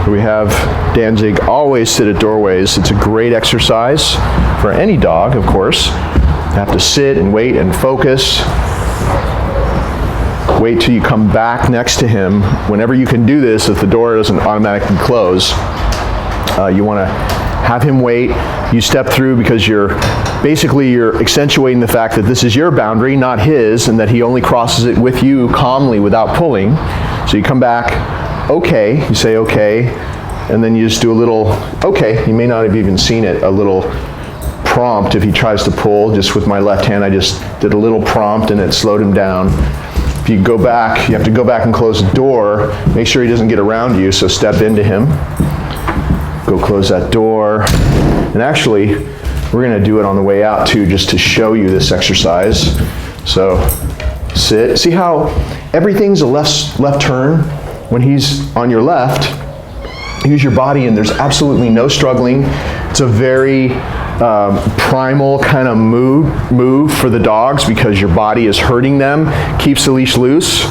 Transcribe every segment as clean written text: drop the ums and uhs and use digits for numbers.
So we have Danzig always sit at doorways. It's a great exercise for any dog, of course. You have to sit and wait and focus. Wait till you come back next to him. Whenever you can do this, if the door doesn't automatically close, you want to have him wait. You step through because you're accentuating the fact that this is your boundary, not his, and that he only crosses it with you calmly without pulling. So you come back, okay, you say okay, and then you just do a little, okay, you may not have even seen it, a little prompt if he tries to pull. Just with my left hand, I just did a little prompt and it slowed him down. If you go back, you have to go back and close the door. Make sure he doesn't get around you, so step into him. Go close that door. And actually, we're going to do it on the way out too, just to show you this exercise. So sit. See how everything's a left turn? When he's on your left, use your body and there's absolutely no struggling. It's a very primal kind of move for the dogs because your body is hurting them, keeps the leash loose.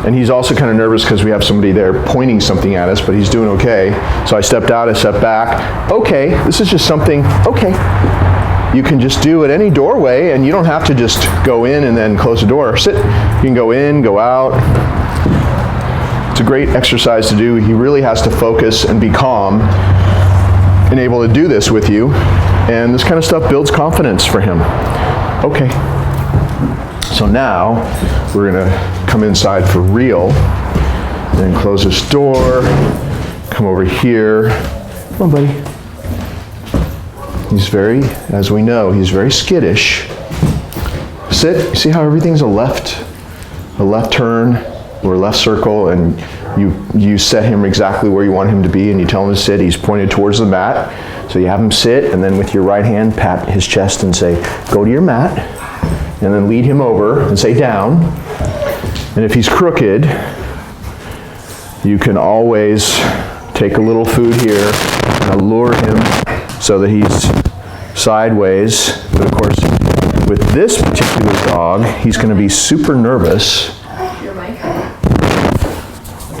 And he's also kind of nervous because we have somebody there pointing something at us, but he's doing okay. So I stepped out, I stepped back. Okay, this is just something, okay. You can just do at any doorway and you don't have to just go in and then close the door. Sit, you can go in, go out. It's a great exercise to do. He really has to focus and be calm and able to do this with you. And this kind of stuff builds confidence for him. Okay. So now we're gonna come inside for real. Then close this door. Come over here. Come on, buddy. He's very, as we know, he's very skittish. Sit. See how everything's a left turn or a left circle, and you set him exactly where you want him to be, and you tell him to sit. He's pointed towards the mat. So you have him sit, and then with your right hand, pat his chest and say, go to your mat, and then lead him over and say down. And if he's crooked, you can always take a little food here and allure him so that he's sideways. But of course, with this particular dog, he's going to be super nervous.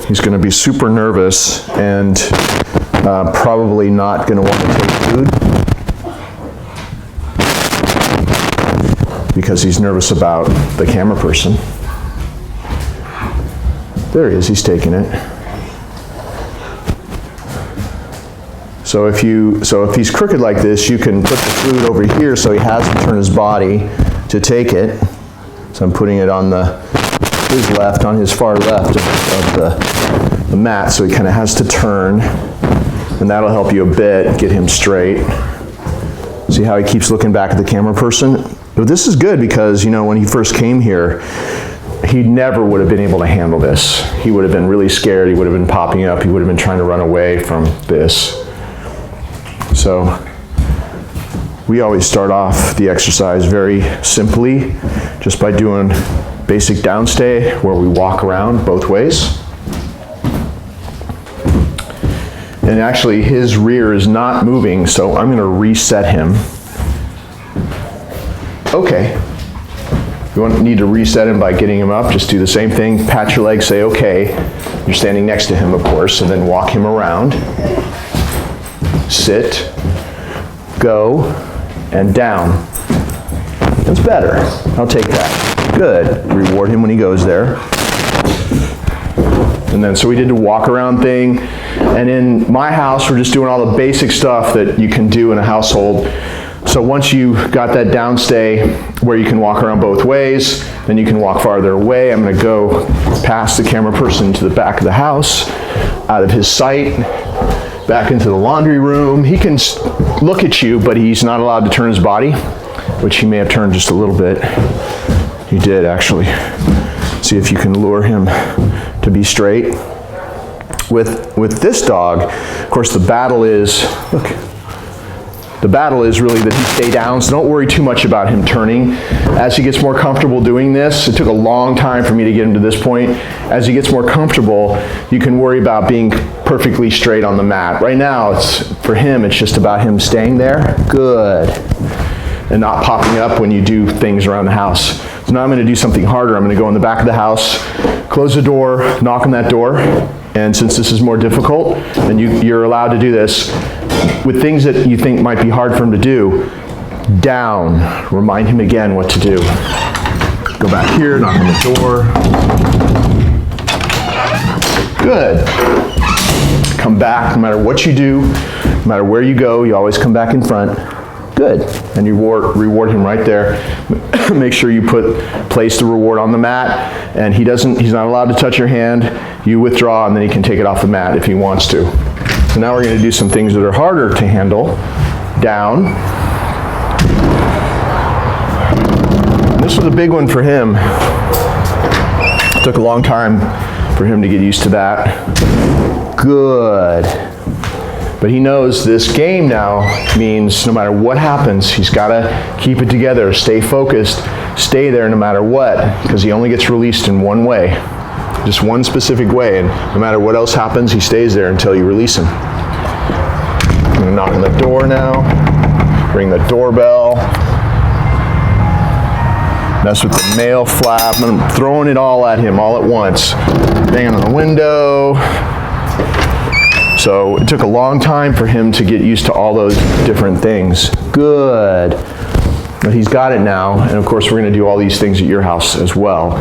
He's going to be super nervous and probably not going to want to take food because he's nervous about the camera person. There he is, he's taking it. So if he's crooked like this, you can put the food over here so he has to turn his body to take it. So I'm putting it on his left, on his far left of the mat, so he kind of has to turn, and that'll help you a bit, get him straight. See how he keeps looking back at the camera person? But this is good because, you know, when he first came here, he never would have been able to handle this. He would have been really scared, he would have been popping up, he would have been trying to run away from this. So we always start off the exercise very simply, just by doing basic downstay where we walk around both ways. And actually his rear is not moving, so I'm going to reset him. Okay. You need to reset him by getting him up. Just do the same thing. Pat your leg, say okay. You're standing next to him, of course, and then walk him around. Sit, go, and down. That's better. I'll take that. Good. Reward him when he goes there. And then, so we did the walk around thing. And in my house, we're just doing all the basic stuff that you can do in a household. So once you got that downstay where you can walk around both ways, then you can walk farther away. I'm going to go past the camera person to the back of the house, out of his sight, back into the laundry room. He can look at you, but he's not allowed to turn his body, which he may have turned just a little bit. He did, actually. See if you can lure him to be straight. With this dog, of course, the battle is, look, the battle is really that he stay down, so don't worry too much about him turning. As he gets more comfortable doing this, it took a long time for me to get him to this point. As he gets more comfortable, you can worry about being perfectly straight on the mat. Right now, for him, it's just about him staying there, good, and not popping up when you do things around the house. So now I'm going to do something harder. I'm going to go in the back of the house, close the door, knock on that door, And since this is more difficult, then you're allowed to do this with things that you think might be hard for him to do. Down. Remind him again what to do. Go back here, knock on the door. Good. Come back, no matter what you do, no matter where you go, you always come back in front. Good. And you reward him right there. Make sure you place the reward on the mat, and he's not allowed to touch your hand. You withdraw, and then he can take it off the mat if he wants to. So now we're going to do some things that are harder to handle. Down. And this was a big one for him. It took a long time for him to get used to that. Good. But he knows this game now means no matter what happens, he's got to keep it together, stay focused, stay there no matter what, because he only gets released in one way, just one specific way, and no matter what else happens, he stays there until you release him. I'm going to knock on the door now, ring the doorbell, mess with the mail flap, I'm throwing it all at him all at once, banging on the window. So it took a long time for him to get used to all those different things. Good. But he's got it now, and of course we're going to do all these things at your house as well.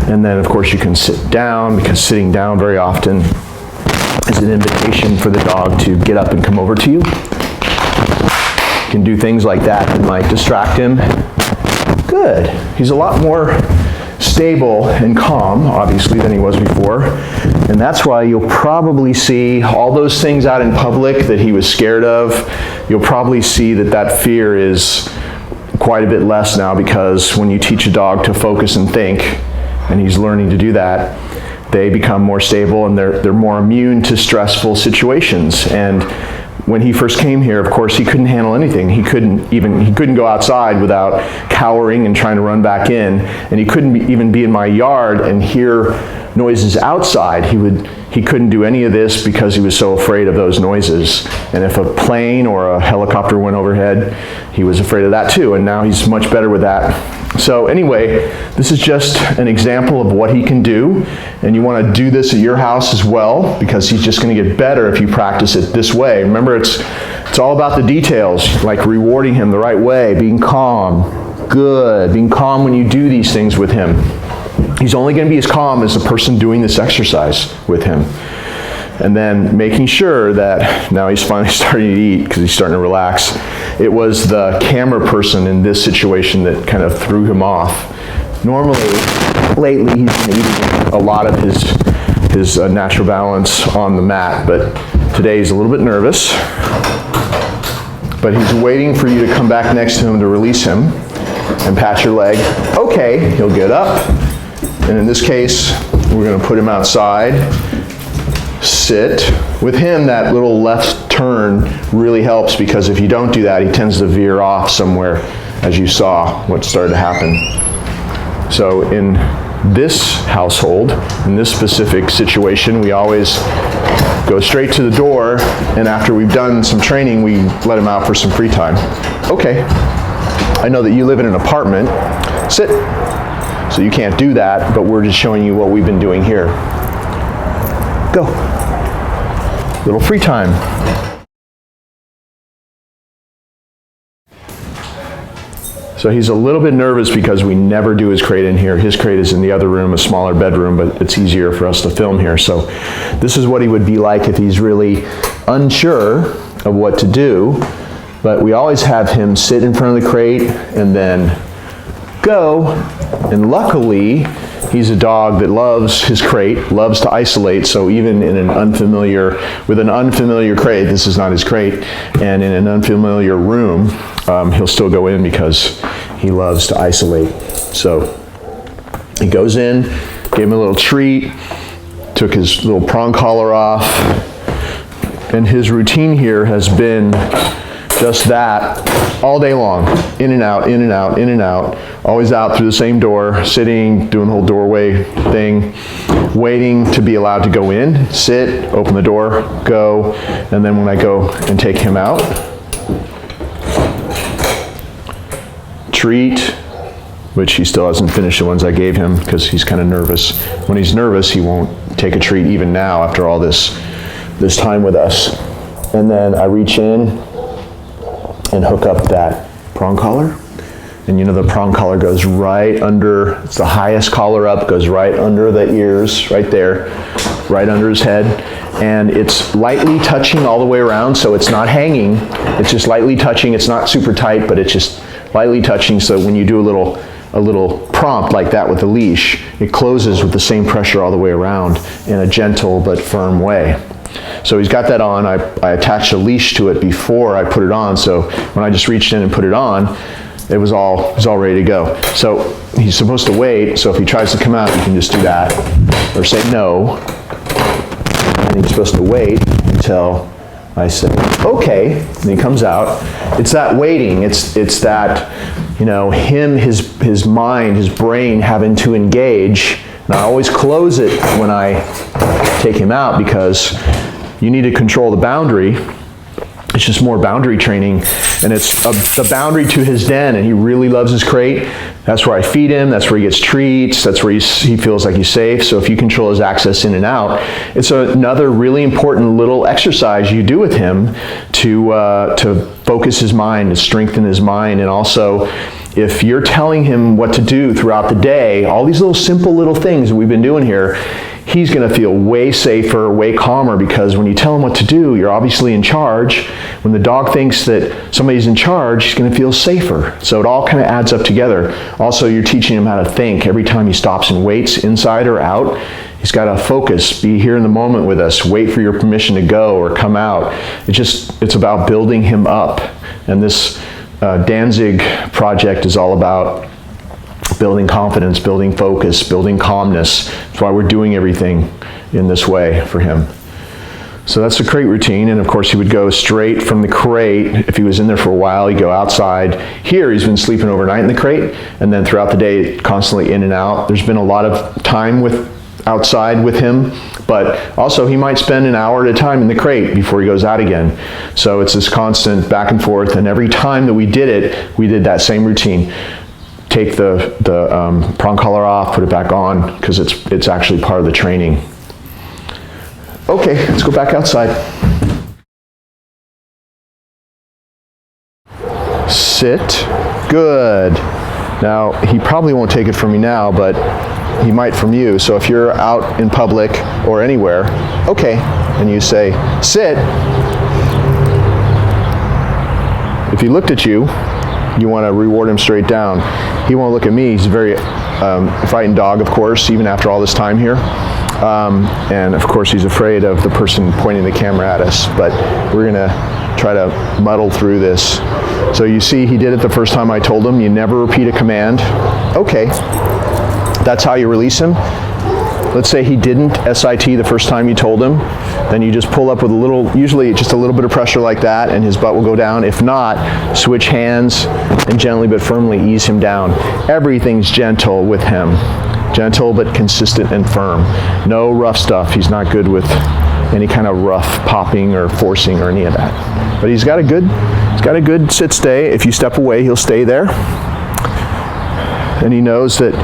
And then of course you can sit down, because sitting down very often is an invitation for the dog to get up and come over to you. You can do things like that that might distract him. Good. He's a lot more stable and calm, obviously, than he was before. And that's why you'll probably see all those things out in public that he was scared of. You'll probably see that fear is quite a bit less now, because when you teach a dog to focus and think, and he's learning to do that, they become more stable and they're more immune to stressful situations. And when he first came here, of course, he couldn't handle anything. He couldn't go outside without cowering and trying to run back in, and he couldn't even be in my yard and hear noises outside. He couldn't do any of this because he was so afraid of those noises. And if a plane or a helicopter went overhead, he was afraid of that too, and now he's much better with that. So anyway, this is just an example of what he can do, and you want to do this at your house as well, because he's just going to get better if you practice it this way. Remember, it's all about the details, like rewarding him the right way, being calm. Good. Being calm when you do these things with him. He's only going to be as calm as the person doing this exercise with him. And then making sure that now he's finally starting to eat, because he's starting to relax. It was the camera person in this situation that kind of threw him off. Normally, lately, he's been eating a lot of his natural balance on the mat, but today he's a little bit nervous. But he's waiting for you to come back next to him to release him and pat your leg. Okay, he'll get up. And in this case, we're going to put him outside. Sit. With him, that little left turn really helps, because if you don't do that, he tends to veer off somewhere, as you saw what started to happen. So in this household, in this specific situation, we always go straight to the door, and after we've done some training, we let him out for some free time. Okay, I know that you live in an apartment. Sit. So you can't do that, but we're just showing you what we've been doing here. Go. Little free time. So he's a little bit nervous because we never do his crate in here. His crate is in the other room, a smaller bedroom, but it's easier for us to film here. So this is what he would be like if he's really unsure of what to do. But we always have him sit in front of the crate and then go. And luckily, he's a dog that loves his crate, loves to isolate, so even in with an unfamiliar crate, this is not his crate, and in an unfamiliar room, he'll still go in because he loves to isolate. So he goes in, gave him a little treat, took his little prong collar off, and his routine here has been just that all day long. In and out, in and out, in and out. Always out through the same door, sitting, doing the whole doorway thing, waiting to be allowed to go in, sit, open the door, go, and then when I go and take him out, treat, which he still hasn't finished the ones I gave him because he's kind of nervous. When he's nervous, he won't take a treat even now after all this time with us. And then I reach in and hook up that prong collar. And you know the prong collar goes right under, it's the highest collar up, goes right under the ears, right there, right under his head. And it's lightly touching all the way around, so it's not hanging. It's just lightly touching. It's not super tight, but it's just lightly touching, so when you do a little prompt like that with the leash, it closes with the same pressure all the way around in a gentle but firm way. So he's got that on. I attached a leash to it before I put it on, so when I just reached in and put it on, it was all ready to go. So he's supposed to wait, so if he tries to come out, you can just do that, or say no, and he's supposed to wait until I say, okay, and he comes out. It's that waiting, it's that, you know, his mind, his brain having to engage, and I always close it when I take him out because you need to control the boundary. It's just more boundary training, and it's the boundary to his den, and he really loves his crate. That's where I feed him, that's where he gets treats, that's where he feels like he's safe. So if you control his access in and out, it's another really important little exercise you do with him to focus his mind, to strengthen his mind. And also, if you're telling him what to do throughout the day, all these little simple little things that we've been doing here, he's going to feel way safer, way calmer, because when you tell him what to do, you're obviously in charge. When the dog thinks that somebody's in charge, he's going to feel safer. So it all kind of adds up together. Also, you're teaching him how to think. Every time he stops and waits, inside or out, he's got to focus, be here in the moment with us, wait for your permission to go or come out. It's about building him up. And this Danzig project is all about building confidence, building focus, building calmness. That's why we're doing everything in this way for him. So that's the crate routine, and of course he would go straight from the crate. If he was in there for a while, he'd go outside. Here he's been sleeping overnight in the crate, and then throughout the day, constantly in and out. There's been a lot of time outside with him, but also he might spend an hour at a time in the crate before he goes out again. So it's this constant back and forth, and every time that we did it, we did that same routine. Take the prong collar off, put it back on, because it's actually part of the training. Okay, let's go back outside. Sit. Good. Now, he probably won't take it from me now, but he might from you. So if you're out in public or anywhere, okay, and you say, sit. If he looked at you, you want to reward him straight down. He won't look at me. He's a very frightened dog, of course, even after all this time here. And of course, he's afraid of the person pointing the camera at us. But we're going to try to muddle through this. So you see, he did it the first time I told him. You never repeat a command. Okay. That's how you release him. Let's say he didn't SIT the first time you told him. Then you just pull up with usually just a little bit of pressure like that, and his butt will go down. If not, switch hands and gently but firmly ease him down. Everything's gentle with him. Gentle but consistent and firm. No rough stuff. He's not good with any kind of rough popping or forcing or any of that. But he's got a good sit stay. If you step away, he'll stay there. And he knows that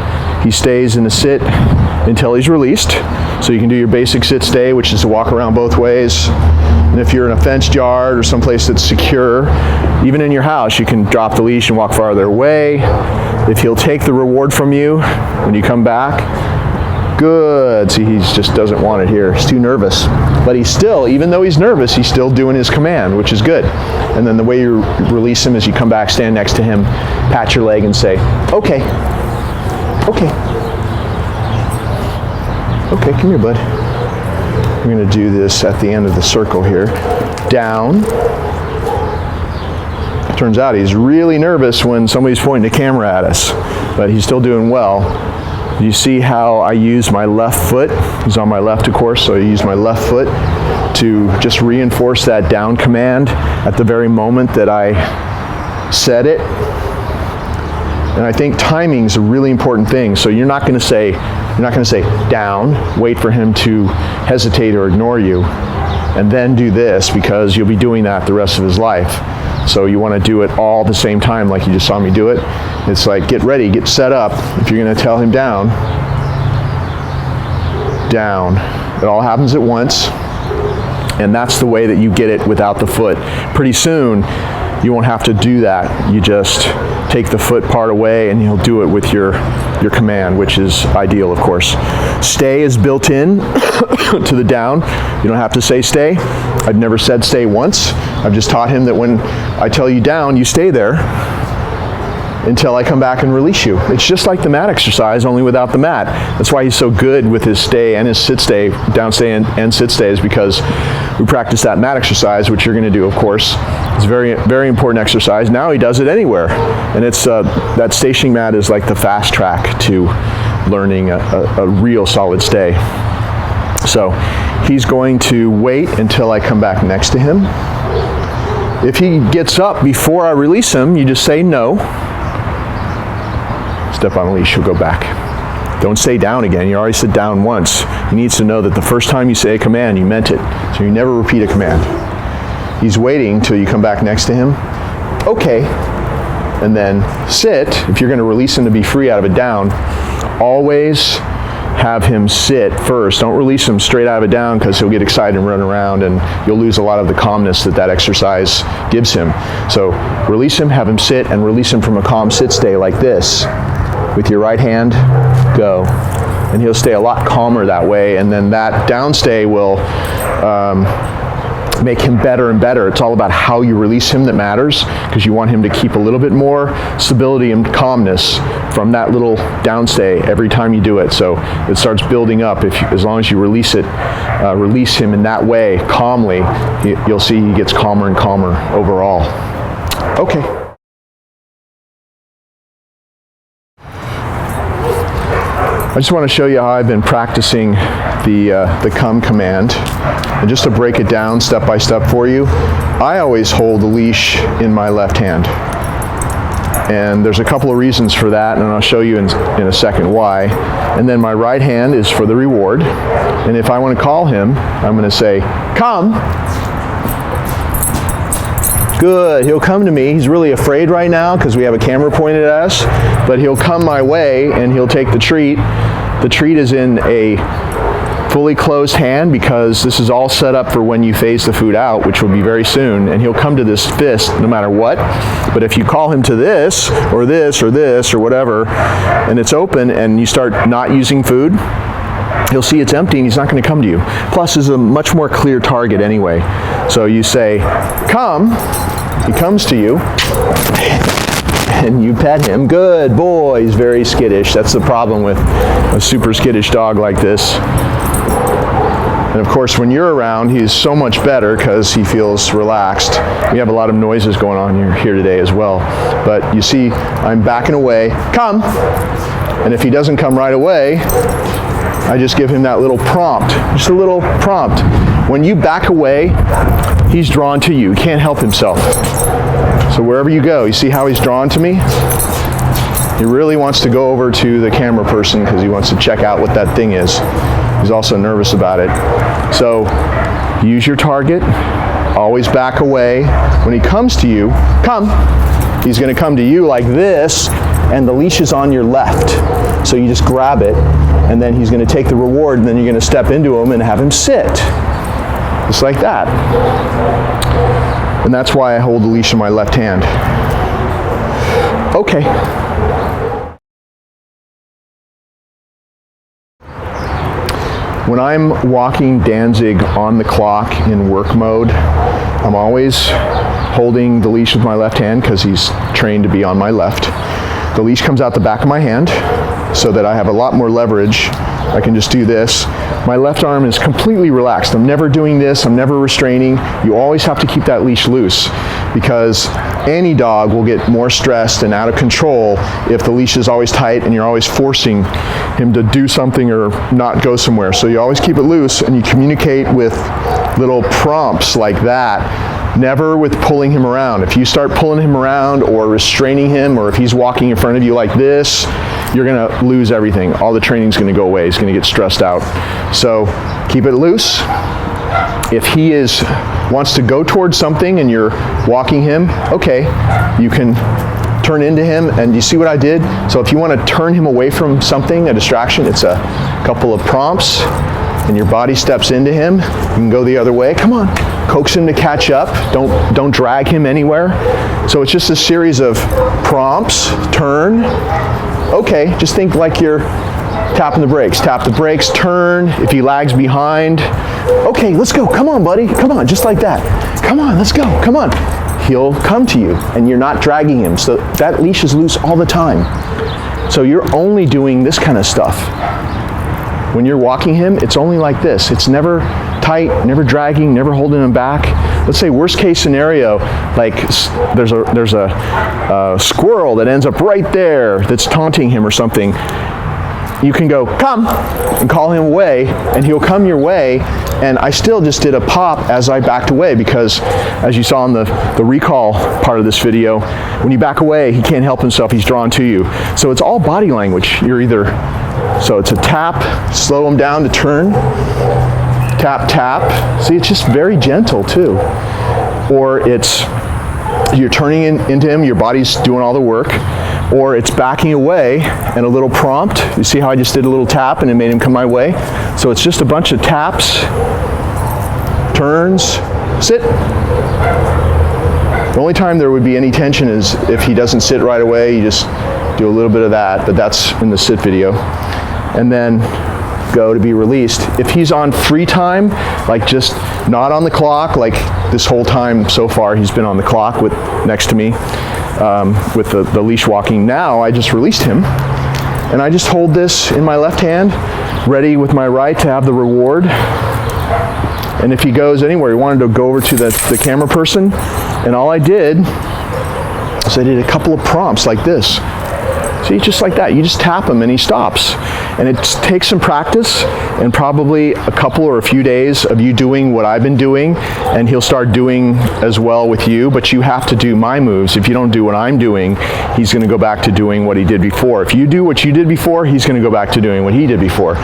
he stays in the sit until he's released. So you can do your basic sit stay, which is to walk around both ways. And if you're in a fenced yard or someplace that's secure, even in your house, you can drop the leash and walk farther away. If he'll take the reward from you when you come back, good. See, he just doesn't want it here. He's too nervous. But he's still, even though he's nervous, he's still doing his command, which is good. And then the way you release him is you come back, stand next to him, pat your leg and say, okay, okay. Okay, come here, bud. We're going to do this at the end of the circle here. Down. Turns out he's really nervous when somebody's pointing the camera at us, but he's still doing well. You see how I use my left foot? He's on my left, of course, so I use my left foot to just reinforce that down command at the very moment that I said it. And I think timing is a really important thing. So you're not going to say down, wait for him to hesitate or ignore you. and then do this, because you'll be doing that the rest of his life. So you want to do it all at the same time, like you just saw me do it. It's like, get ready, get set up. If you're going to tell him down, down. It all happens at once, and that's the way that you get it without the foot. Pretty soon, you won't have to do that. You just take the foot part away, and you'll do it with your command, which is ideal, of course. Stay is built in to the down. You don't have to say stay. I've never said stay once. I've just taught him that when I tell you down, you stay there until I come back and release you. It's just like the mat exercise, only without the mat. That's why he's so good with his stay and his sit stay, down stay and sit stay, is because we practice that mat exercise, which you're going to do, of course. It's a very, very important exercise. Now he does it anywhere. And it's that stationing mat is like the fast track to learning a real solid stay. So he's going to wait until I come back next to him. If he gets up before I release him, you just say no. Step on the leash, he'll go back. Don't stay down again. You already sit down once. He needs to know that the first time you say a command, you meant it. So you never repeat a command. He's waiting till you come back next to him. Okay. And then sit. If you're going to release him to be free out of a down, always have him sit first. Don't release him straight out of a down, because he'll get excited and run around, and you'll lose a lot of the calmness that exercise gives him. So release him, have him sit, and release him from a calm sit stay like this. With your right hand, go. And he'll stay a lot calmer that way, and then that down stay will make him better and better. It's all about how you release him that matters, because you want him to keep a little bit more stability and calmness from that little down stay every time you do it. So it starts building up. As long as you release him in that way, calmly, you'll see he gets calmer and calmer overall. Okay. I just want to show you how I've been practicing the come command. And just to break it down step by step for you, I always hold the leash in my left hand. And there's a couple of reasons for that, and I'll show you in a second why. And then my right hand is for the reward. And if I want to call him, I'm going to say, come. Good, he'll come to me. He's really afraid right now because we have a camera pointed at us, but he'll come my way and he'll take the treat. The treat is in a fully closed hand, because this is all set up for when you phase the food out, which will be very soon, and he'll come to this fist no matter what. But if you call him to this or this or this or whatever, and it's open and you start not using food, he'll see it's empty and he's not going to come to you. Plus, is a much more clear target anyway. So you say, come, he comes to you, and you pet him. Good boy, he's very skittish. That's the problem with a super skittish dog like this. And of course, when you're around, he's so much better because he feels relaxed. We have a lot of noises going on here today as well. But you see, I'm backing away. Come! And if he doesn't come right away, I just give him that little prompt. Just a little prompt. When you back away, he's drawn to you. He can't help himself. So wherever you go, you see how he's drawn to me? He really wants to go over to the camera person because he wants to check out what that thing is. He's also nervous about it. So use your target. Always back away. When he comes to you, come. He's going to come to you like this, and the leash is on your left. So you just grab it, and then he's going to take the reward, and then you're going to step into him and have him sit. Just like that. And that's why I hold the leash in my left hand. Okay. When I'm walking Danzig on the clock in work mode, I'm always holding the leash with my left hand because he's trained to be on my left. The leash comes out the back of my hand so that I have a lot more leverage. I can just do this. My left arm is completely relaxed. I'm never doing this. I'm never restraining. You always have to keep that leash loose because any dog will get more stressed and out of control if the leash is always tight and you're always forcing him to do something or not go somewhere. So you always keep it loose and you communicate with little prompts like that, never with pulling him around. If you start pulling him around or restraining him, or if he's walking in front of you like this, you're going to lose everything. All the training's going to go away. He's going to get stressed out. So keep it loose If he wants to go towards something and you're walking him, okay, you can turn into him, and you see what I did? So if you want to turn him away from something, a distraction, it's a couple of prompts, and your body steps into him. You can go the other way. Come on, coax him to catch up. Don't drag him anywhere. So it's just a series of prompts. Turn. Okay, just think like you're tapping the brakes. Tap the brakes. Turn. If he lags behind, okay, let's go. Come on, buddy. Come on, just like that. Come on, let's go. Come on. He'll come to you, and you're not dragging him. So that leash is loose all the time. So you're only doing this kind of stuff. When you're walking him, it's only like this. It's never tight, never dragging, never holding him back. Let's say worst case scenario, like there's a squirrel that ends up right there that's taunting him or something. You can go, come, and call him away, and he'll come your way. And I still just did a pop as I backed away, because as you saw in the recall part of this video, when you back away, he can't help himself, he's drawn to you. So it's all body language. So it's a tap, slow him down to turn, tap, tap. See, it's just very gentle too. Or it's, you're turning into him, your body's doing all the work. Or it's backing away and a little prompt. You see how I just did a little tap and it made him come my way? So it's just a bunch of taps, turns, sit. The only time there would be any tension is if he doesn't sit right away. You just do a little bit of that, but that's in the sit video. And then go to be released. If he's on free time, like just not on the clock, like this whole time so far he's been on the clock next to me, with the leash walking. Now I just released him, and I just hold this in my left hand, ready with my right to have the reward. And if he goes anywhere, he wanted to go over to the camera person, and all I did is I did a couple of prompts like this. See, just like that. You just tap him and he stops. And it takes some practice and probably a couple or a few days of you doing what I've been doing, and he'll start doing as well with you. But you have to do my moves. If you don't do what I'm doing, he's going to go back to doing what he did before. If you do what you did before, he's going to go back to doing what he did before.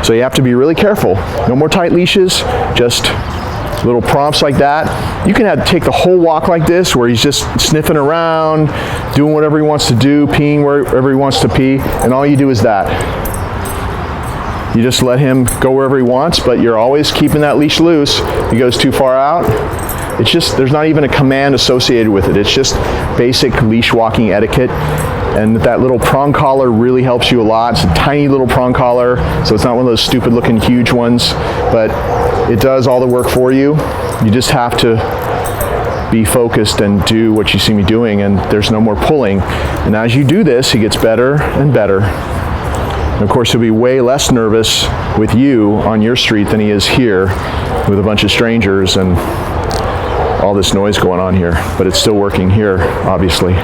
So you have to be really careful. No more tight leashes, just little prompts like that. You can take the whole walk like this, where he's just sniffing around, doing whatever he wants to do, peeing wherever he wants to pee, and all you do is that. You just let him go wherever he wants, but you're always keeping that leash loose. If he goes too far out, it's just, there's not even a command associated with it. It's just basic leash walking etiquette. And that little prong collar really helps you a lot. It's a tiny little prong collar, so it's not one of those stupid looking huge ones, but it does all the work for you. You just have to be focused and do what you see me doing, and there's no more pulling. And as you do this, he gets better and better. And of course, he'll be way less nervous with you on your street than he is here with a bunch of strangers and all this noise going on here. But it's still working here, obviously.